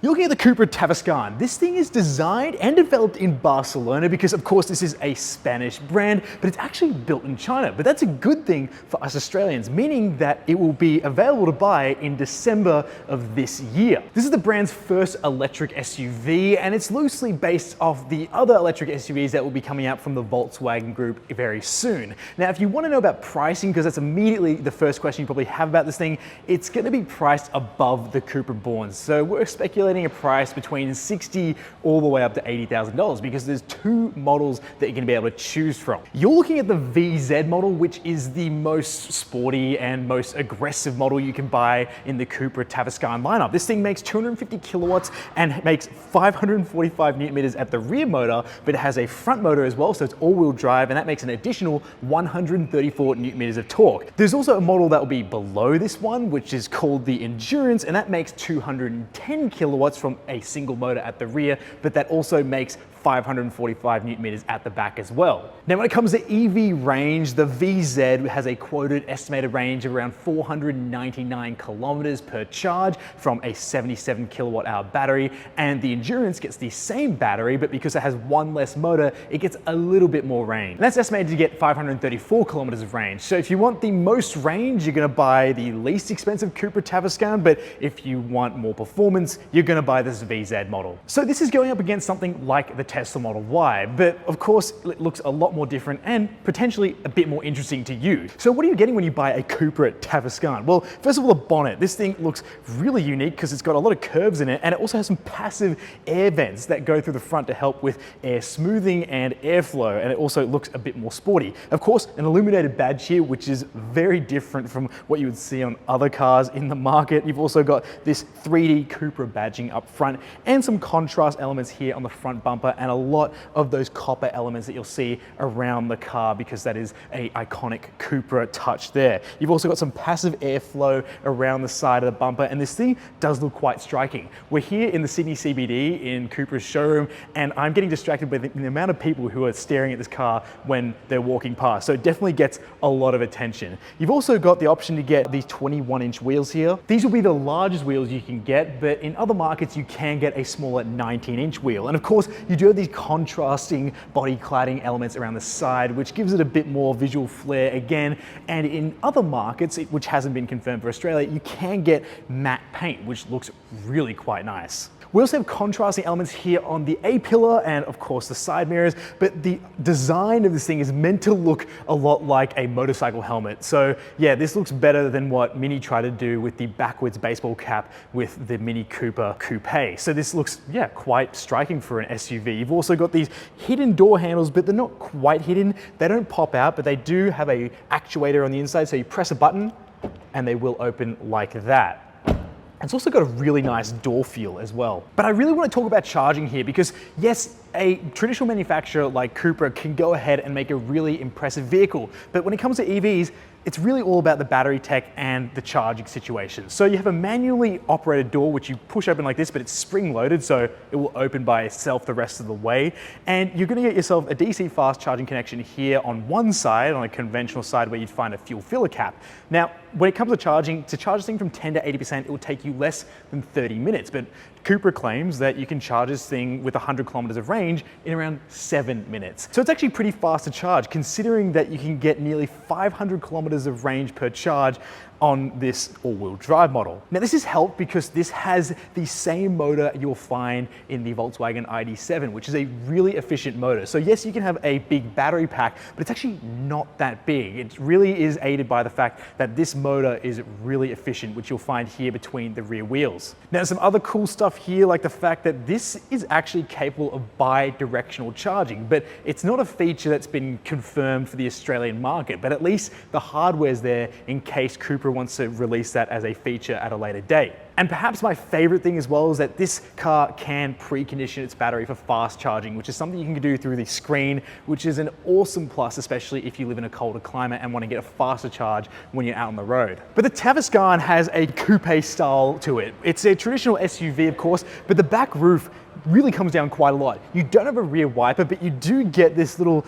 You're looking at the Cupra Tavascan. This thing is designed and developed in Barcelona because of course this is a Spanish brand, but it's actually built in China. But that's a good thing for us Australians, meaning that it will be available to buy in December of this year. This is the brand's first electric SUV, and it's loosely based off the other electric SUVs that will be coming out from the Volkswagen Group very soon. Now, if you want to know about pricing, because that's immediately the first question you probably have about this thing, it's going to be priced above the Cupra Born. So we're speculating a price between $60,000 all the way up to $80,000 because there's two models that you're going to be able to choose from. You're looking at the VZ model, which is the most sporty and most aggressive model you can buy in the Cupra Tavascan lineup. This thing makes 250 kilowatts and makes 545 newton meters at the rear motor, but it has a front motor as well, so it's all-wheel drive, and that makes an additional 134 newton meters of torque. There's also a model that will be below this one, which is called the Endurance, and that makes 210 kilowatts from a single motor at the rear, but that also makes 545 newton meters at the back as well. Now, when it comes to EV range, the VZ has a quoted estimated range of around 499 kilometers per charge from a 77 kilowatt hour battery, and the Endurance gets the same battery, but because it has one less motor, it gets a little bit more range. And that's estimated to get 534 kilometers of range. So if you want the most range, you're gonna buy the least expensive Cupra Tavascan, but if you want more performance, you're gonna buy this VZ model. So this is going up against something like the Tesla Model Y, but of course it looks a lot more different and potentially a bit more interesting to you. So what are you getting when you buy a Cupra Tavascan? Well, first of all, the bonnet. This thing looks really unique because it's got a lot of curves in it, and it also has some passive air vents that go through the front to help with air smoothing and airflow, and it also looks a bit more sporty. Of course, an illuminated badge here, which is very different from what you would see on other cars in the market. You've also got this 3D Cupra badging up front and some contrast elements here on the front bumper, and a lot of those copper elements that you'll see around the car because that is an iconic Cupra touch there. You've also got some passive airflow around the side of the bumper, and this thing does look quite striking. We're here in the Sydney CBD in Cupra's showroom, and I'm getting distracted by the amount of people who are staring at this car when they're walking past, so it definitely gets a lot of attention. You've also got the option to get these 21-inch wheels here. These will be the largest wheels you can get, but in other markets you can get a smaller 19-inch wheel. And of course, you do have these contrasting body cladding elements around the side, which gives it a bit more visual flair again. And in other markets, which hasn't been confirmed for Australia, you can get matte paint, which looks really quite nice. We also have contrasting elements here on the A-pillar and of course the side mirrors, but the design of this thing is meant to look a lot like a motorcycle helmet. So yeah, this looks better than what Mini tried to do with the backwards baseball cap with the Mini Cooper Coupe. So this looks, yeah, quite striking for an SUV. You've also got these hidden door handles, but they're not quite hidden. They don't pop out, but they do have a actuator on the inside. So you press a button and they will open like that. It's also got a really nice door feel as well. But I really want to talk about charging here because yes, a traditional manufacturer like Cupra can go ahead and make a really impressive vehicle. But when it comes to EVs, it's really all about the battery tech and the charging situation. So you have a manually operated door, which you push open like this, but it's spring loaded, so it will open by itself the rest of the way. And you're gonna get yourself a DC fast charging connection here on one side, on a conventional side where you'd find a fuel filler cap. Now, when it comes to charging, to charge this thing from 10 to 80%, it will take you less than 30 minutes. But Cupra claims that you can charge this thing with 100 kilometers of range in around 7 minutes. So it's actually pretty fast to charge, considering that you can get nearly 500 kilometers of range per charge on this all-wheel drive model. Now this is helped because this has the same motor you'll find in the Volkswagen ID.7, which is a really efficient motor. So yes, you can have a big battery pack, but it's actually not that big. It really is aided by the fact that this motor is really efficient, which you'll find here between the rear wheels. Now some other cool stuff here, like the fact that this is actually capable of bi-directional charging, but it's not a feature that's been confirmed for the Australian market, but at least the hardware's there in case Cupra wants to release that as a feature at a later date. And perhaps my favorite thing as well is that this car can precondition its battery for fast charging, which is something you can do through the screen, which is an awesome plus, especially if you live in a colder climate and want to get a faster charge when you're out on the road. But the Tavascan has a coupe style to it. It's a traditional SUV, of course, but the back roof really comes down quite a lot. You don't have a rear wiper, but you do get this little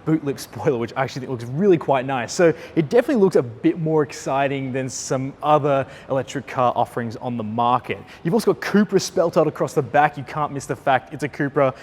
boot lip spoiler, which I actually think looks really quite nice. So it definitely looks a bit more exciting than some other electric car offerings on the market. You've also got Cupra spelt out across the back. You can't miss the fact it's a Cupra.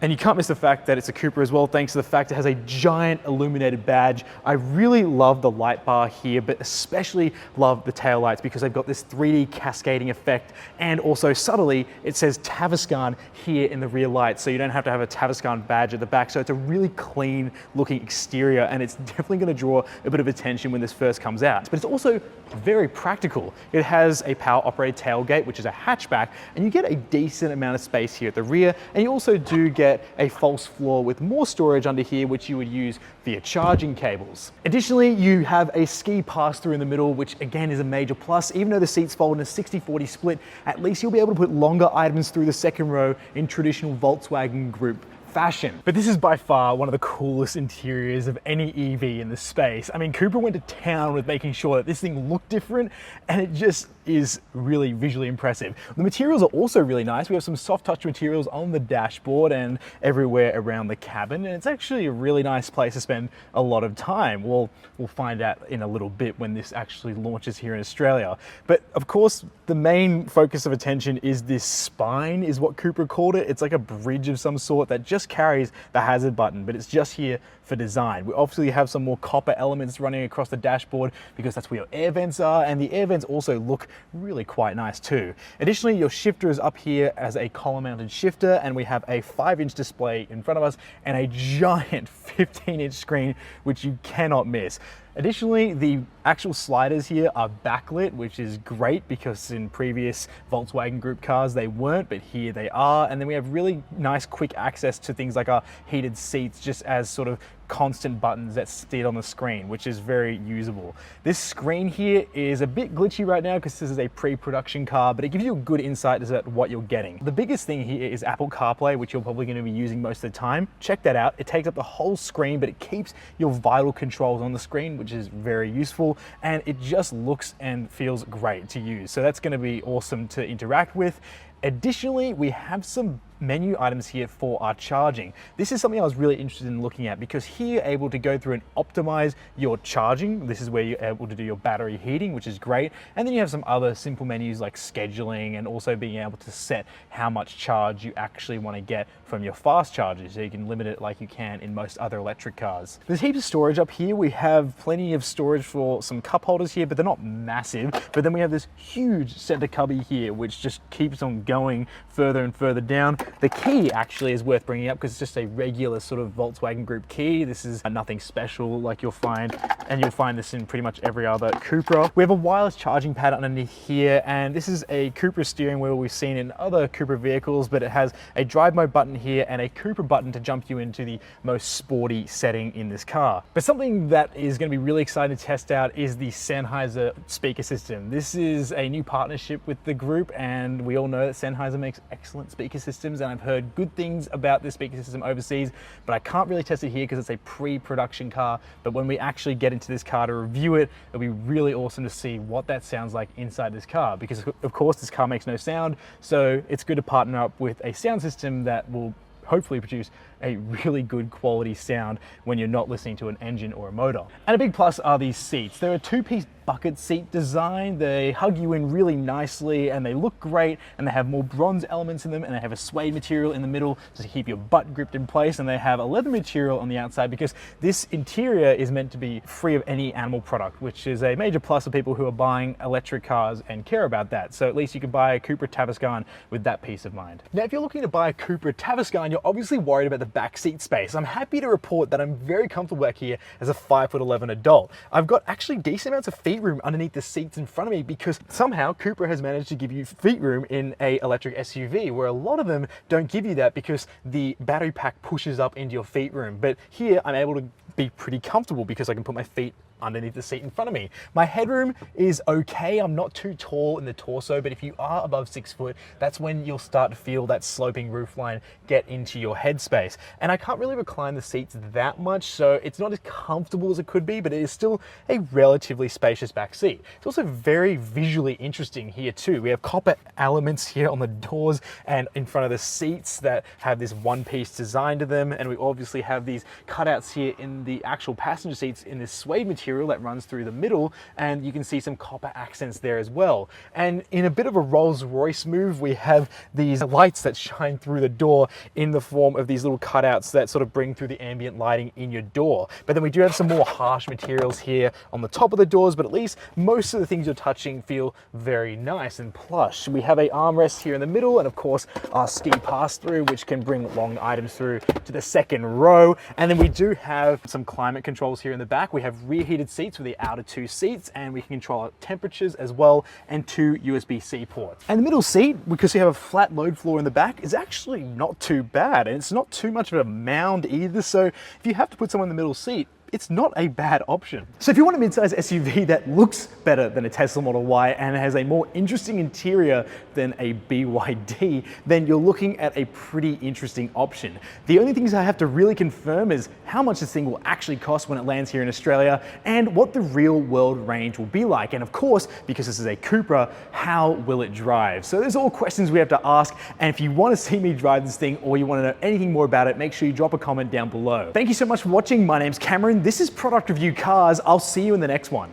And you can't miss the fact that it's a Cupra as well, thanks to the fact it has a giant illuminated badge. I really love the light bar here, but especially love the taillights because they've got this 3D cascading effect, and also subtly, it says Tavascan here in the rear lights, so you don't have to have a Tavascan badge at the back. So it's a really clean looking exterior, and it's definitely gonna draw a bit of attention when this first comes out. But it's also very practical. It has a power operated tailgate, which is a hatchback, and you get a decent amount of space here at the rear, and you also do get a false floor with more storage under here, which you would use for your charging cables. Additionally, you have a ski pass-through in the middle, which again is a major plus. Even though the seats fold in a 60-40 split, at least you'll be able to put longer items through the second row in traditional Volkswagen Group fashion. But this is by far one of the coolest interiors of any EV in the space. I mean, Cupra went to town with making sure that this thing looked different, and it just is really visually impressive. The materials are also really nice. We have some soft touch materials on the dashboard and everywhere around the cabin, and it's actually a really nice place to spend a lot of time. We'll find out in a little bit when this actually launches here in Australia. But of course, the main focus of attention is this spine, is what Cupra called it. It's like a bridge of some sort that just carries the hazard button, but it's just here for design. We obviously have some more copper elements running across the dashboard because that's where your air vents are, and the air vents also look really quite nice too. Additionally, your shifter is up here as a column mounted shifter, and we have a 5-inch display in front of us and a giant 15-inch screen, which you cannot miss. Additionally, the actual sliders here are backlit, which is great because in previous Volkswagen Group cars they weren't, but here they are. And then we have really nice quick access to things like our heated seats, just as sort of constant buttons that sit on the screen, which is very usable. This screen here is a bit glitchy right now because this is a pre-production car, but it gives you a good insight as to what you're getting. The biggest thing here is Apple CarPlay, which you're probably going to be using most of the time. Check that out. It takes up the whole screen, but it keeps your vital controls on the screen, which is very useful, and it just looks and feels great to use. So that's going to be awesome to interact with. Additionally, we have some menu items here for our charging. This is something I was really interested in looking at because here you're able to go through and optimize your charging. This is where you're able to do your battery heating, which is great. And then you have some other simple menus like scheduling and also being able to set how much charge you actually want to get from your fast chargers, so you can limit it like you can in most other electric cars. There's heaps of storage up here. We have plenty of storage for some cup holders here, but they're not massive. But then we have this huge center cubby here, which just keeps on going further and further down. The key actually is worth bringing up because it's just a regular sort of Volkswagen Group key. This is nothing special like you'll find, and you'll find this in pretty much every other Cupra. We have a wireless charging pad underneath here, and this is a Cupra steering wheel we've seen in other Cupra vehicles, but it has a drive mode button here and a Cupra button to jump you into the most sporty setting in this car. But something that is going to be really exciting to test out is the Sennheiser speaker system. This is a new partnership with the group, and we all know that Sennheiser makes excellent speaker systems, and I've heard good things about this speaker system overseas, but I can't really test it here because it's a pre-production car. But when we actually get into this car to review it, it'll be really awesome to see what that sounds like inside this car, because of course this car makes no sound, so it's good to partner up with a sound system that will hopefully produce a really good quality sound when you're not listening to an engine or a motor. And a big plus are these seats. They're a two-piece bucket seat design. They hug you in really nicely and they look great, and they have more bronze elements in them, and they have a suede material in the middle to keep your butt gripped in place, and they have a leather material on the outside because this interior is meant to be free of any animal product, which is a major plus for people who are buying electric cars and care about that. So at least you can buy a Cupra Tavascan with that peace of mind. Now, if you're looking to buy a Cupra Tavascan, you're obviously worried about the back seat space. I'm happy to report that I'm very comfortable back here as a 5'11" adult. I've got actually decent amounts of feet room underneath the seats in front of me because somehow Cupra has managed to give you feet room in a electric SUV, where a lot of them don't give you that because the battery pack pushes up into your feet room. But here I'm able to be pretty comfortable because I can put my feet underneath the seat in front of me. My headroom is okay. I'm not too tall in the torso, but if you are above 6 foot, that's when you'll start to feel that sloping roofline get into your headspace. And I can't really recline the seats that much, so it's not as comfortable as it could be, but it is still a relatively spacious back seat. It's also very visually interesting here too. We have copper elements here on the doors and in front of the seats that have this one-piece design to them, and we obviously have these cutouts here in the actual passenger seats in this suede material that runs through the middle, and you can see some copper accents there as well. And in a bit of a Rolls-Royce move, we have these lights that shine through the door in the form of these little cutouts that sort of bring through the ambient lighting in your door. But then we do have some more harsh materials here on the top of the doors, but at least most of the things you're touching feel very nice and plush. We have a armrest here in the middle, and of course our ski pass-through, which can bring long items through to the second row. And then we do have some climate controls here in the back. We have rear heated seats for the outer 2 seats, and we can control our temperatures as well, and 2 USB-C ports. And the middle seat, because we have a flat load floor in the back, is actually not too bad, and it's not too much of a mound either. So if you have to put someone in the middle seat, it's not a bad option. So if you want a midsize SUV that looks better than a Tesla Model Y and has a more interesting interior than a BYD, then you're looking at a pretty interesting option. The only things I have to really confirm is how much this thing will actually cost when it lands here in Australia and what the real world range will be like. And of course, because this is a Cupra, how will it drive? So there's all questions we have to ask. And if you want to see me drive this thing or you want to know anything more about it, make sure you drop a comment down below. Thank you so much for watching. My name's Cameron. This is Product Review Cars. I'll see you in the next one.